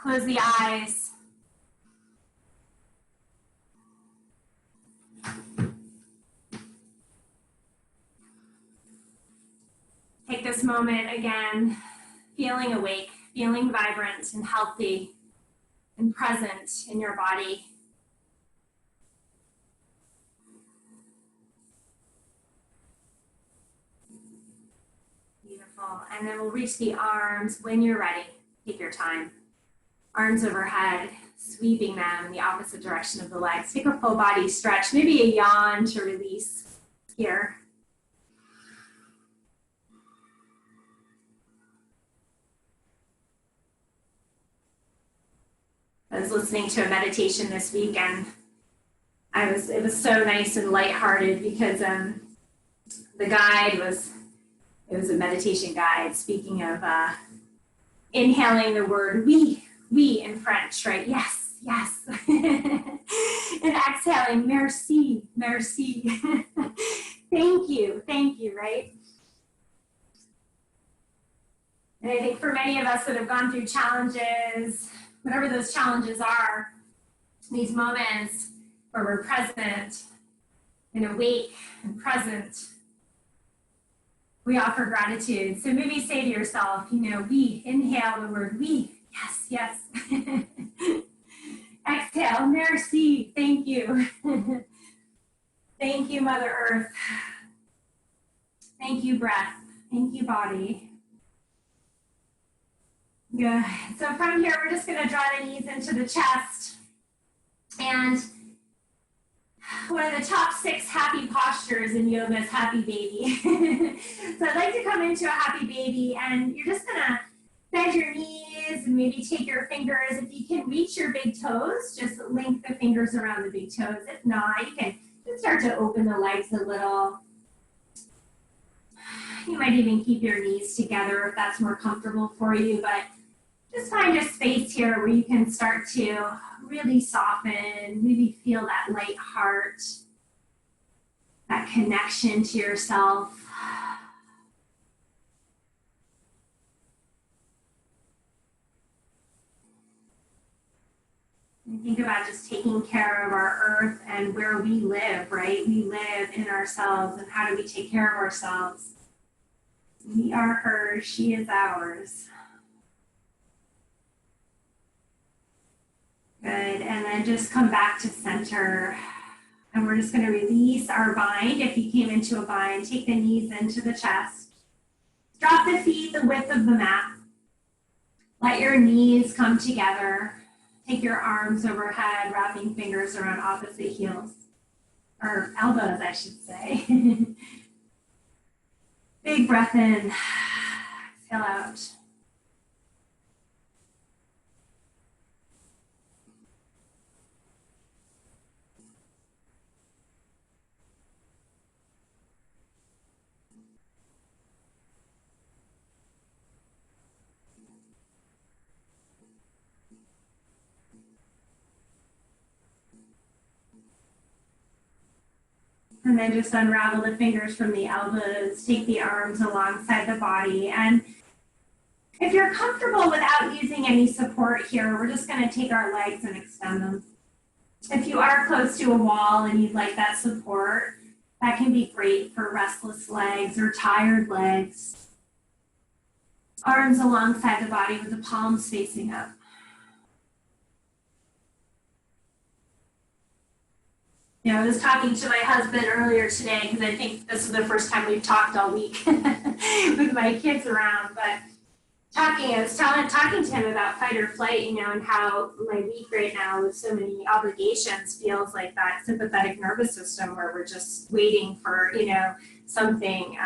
Close the eyes. Take this moment again, feeling awake, feeling vibrant and healthy and present in your body. Beautiful. And then we'll reach the arms when you're ready. Take your time. Arms overhead, sweeping them in the opposite direction of the legs. Take a full body stretch, maybe a yawn to release here. I was listening to a meditation this week and it was so nice and lighthearted because the guide it was a meditation guide speaking of inhaling the word we in French, right? Yes, yes. And exhaling, merci, merci. Thank you, right? And I think for many of us that have gone through challenges, whatever those challenges are, these moments where we're present and awake and present, we offer gratitude. So maybe say to yourself, we, inhale the word we, yes, yes. Exhale, merci, thank you. Thank you, Mother Earth. Thank you, breath. Thank you, body. Good. So from here, we're just going to draw the knees into the chest. And one of the top 6 happy postures in yoga is happy baby. So I'd like to come into a happy baby, and you're just going to bend your knees and maybe take your fingers. If you can reach your big toes, just link the fingers around the big toes. If not, you can just start to open the legs a little. You might even keep your knees together if that's more comfortable for you, but just find a space here where you can start to really soften, really feel that light heart. that connection to yourself. And think about just taking care of our earth and where we live, right? We live in ourselves, and how do we take care of ourselves? We are hers, she is ours. Good, and then just come back to center. And we're just gonna release our bind. If you came into a bind, take the knees into the chest. Drop the feet the width of the mat. Let your knees come together. Take your arms overhead, wrapping fingers around opposite heels, or elbows, I should say. Big breath in, exhale out. And then just unravel the fingers from the elbows, take the arms alongside the body. And if you're comfortable without using any support here, we're just gonna take our legs and extend them. If you are close to a wall and you'd like that support, that can be great for restless legs or tired legs. Arms alongside the body with the palms facing up. You know, I was talking to my husband earlier today because I think this is the first time we've talked all week with my kids around. But I was talking to him about fight or flight, you know, and how my week right now with so many obligations feels like that sympathetic nervous system where we're just waiting for, you know, something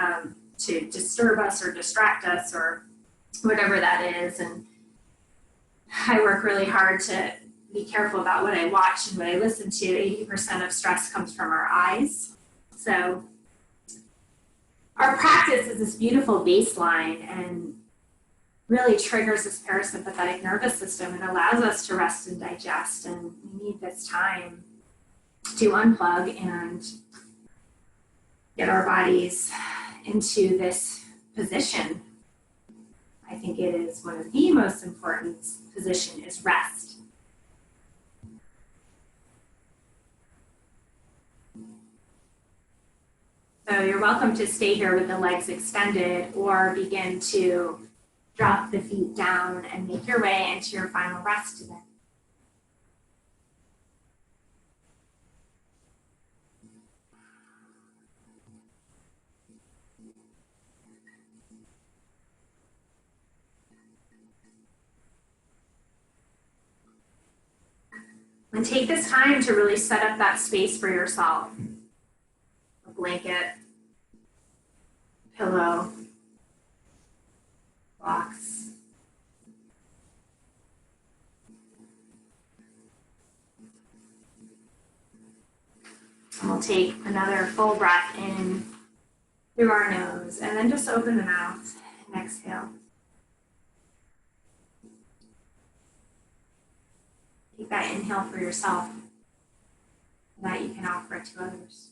to disturb us or distract us or whatever that is. And I work really hard to be careful about what I watch and what I listen to. 80% of stress comes from our eyes. So our practice is this beautiful baseline and really triggers this parasympathetic nervous system and allows us to rest and digest. And we need this time to unplug and get our bodies into this position. I think it is one of the most important position is rest. So you're welcome to stay here with the legs extended or begin to drop the feet down and make your way into your final rest today. And take this time to really set up that space for yourself. A blanket, pillow, blocks. And we'll take another full breath in through our nose and then just open the mouth and exhale. Take that inhale for yourself so that you can offer it to others.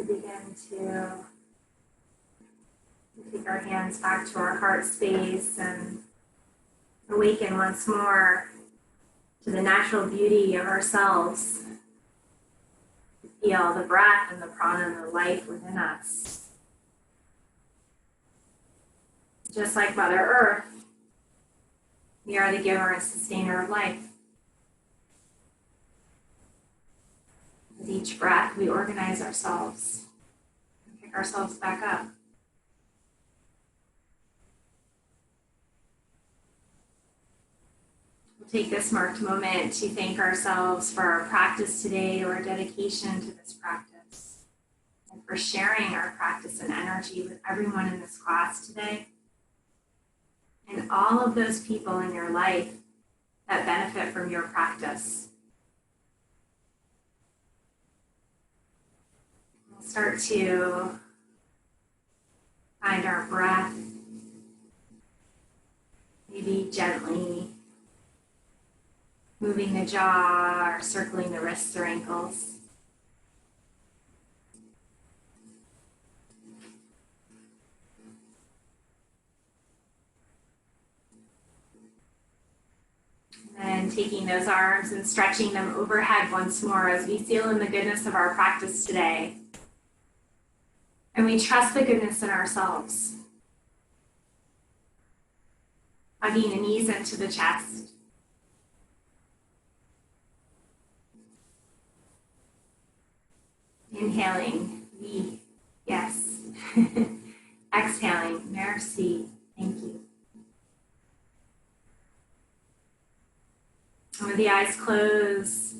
We begin to take our hands back to our heart space and awaken once more to the natural beauty of ourselves. Feel the breath and the prana and the life within us. Just like Mother Earth, we are the giver and sustainer of life. With each breath, we organize ourselves and pick ourselves back up. We'll take this marked moment to thank ourselves for our practice today, or our dedication to this practice, and for sharing our practice and energy with everyone in this class today, and all of those people in your life that benefit from your practice. We'll start to find our breath, maybe gently moving the jaw or circling the wrists or ankles. And taking those arms and stretching them overhead once more as we seal in the goodness of our practice today. And we trust the goodness in ourselves. Hugging the knees into the chest. Inhaling, we, yes. Exhaling, merci, thank you. And with the eyes closed,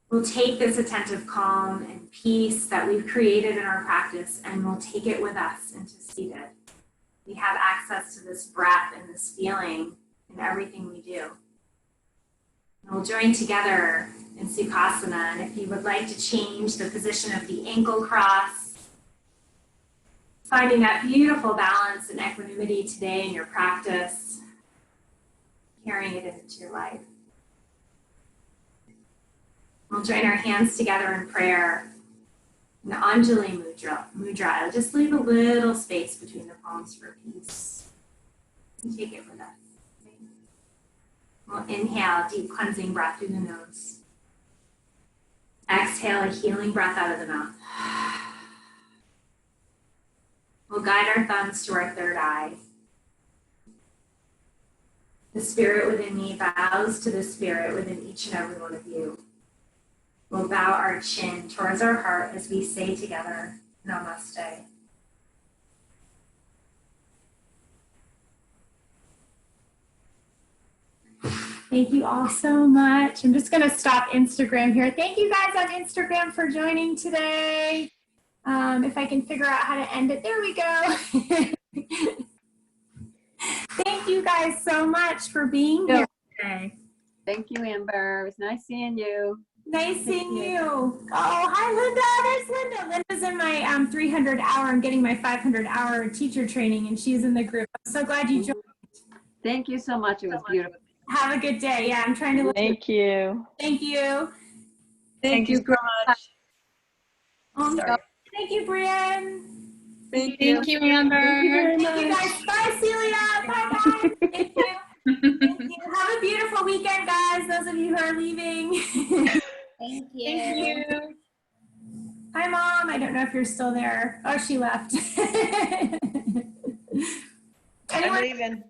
we'll take this attentive calm and peace that we've created in our practice, and we'll take it with us into seated. We have access to this breath and this feeling in everything we do. And we'll join together in Sukhasana, and if you would like to change the position of the ankle cross, finding that beautiful balance and equanimity today in your practice, carrying it into your life. We'll join our hands together in prayer in the Anjali Mudra. I'll just leave a little space between the palms for peace. And take it with us. We'll inhale, deep cleansing breath through the nose. Exhale, a healing breath out of the mouth. We'll guide our thumbs to our third eye. The spirit within me bows to the spirit within each and every one of you. We'll bow our chin towards our heart as we say together, Namaste. Thank you all so much. I'm just going to stop Instagram here. Thank you guys on Instagram for joining today. If I can figure out how to end it, there we go. Thank you guys so much for being here today. Thank you, Amber. It was nice seeing you. Nice seeing you. Oh, hi, Linda. There's Linda. Linda's in my 300 hour. I'm getting my 500 hour teacher training, and she's in the group. I'm so glad you joined. Thank you so much. It was beautiful. Have a good day. Yeah, I'm trying to. Thank you. Thank you. Thank you so much. Thank you, Brian. Thank Thank you, Amber. Thank you guys. Bye, Celia. Bye, guys. Thank you. Thank you. Have a beautiful weekend, guys. Those of you who are leaving. Thank you. Thank you. Hi, Mom. I don't know if you're still there. Oh, she left. I'm leaving.